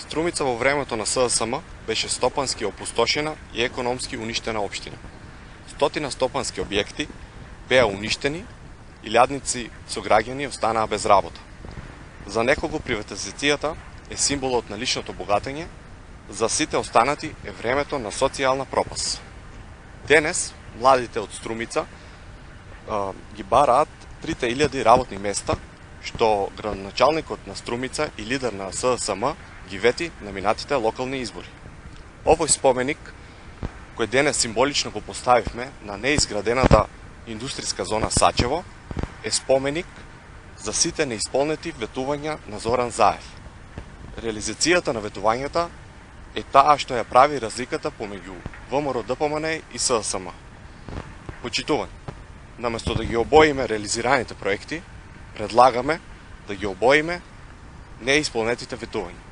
Струмица во времето на СДСМ беше стопански опустошена и економски уништена општина. Стотина стопански објекти беа уништени, илјадници сограѓани останаа без работа. За некого приватизацијата е символот на личното богатење, за сите останати е времето на социјална пропаст. Денес, младите од Струмица ги бараат 3000 работни места, што градоначалникот на Струмица и лидер на СДСМ ги вети на минатите локални избори. Овој споменик, кој денес символично го поставивме на неизградената индустријска зона Сачево, е споменик за сите неисполнети ветувања на Зоран Заев. Реализацијата на ветувањата е таа што ја прави разликата помеѓу ВМРО-ДПМН и СДСМ. Почитувани, наместо да ги обоиме реализираните проекти, предлагаме да ги обоиме неисполнетите ветувања.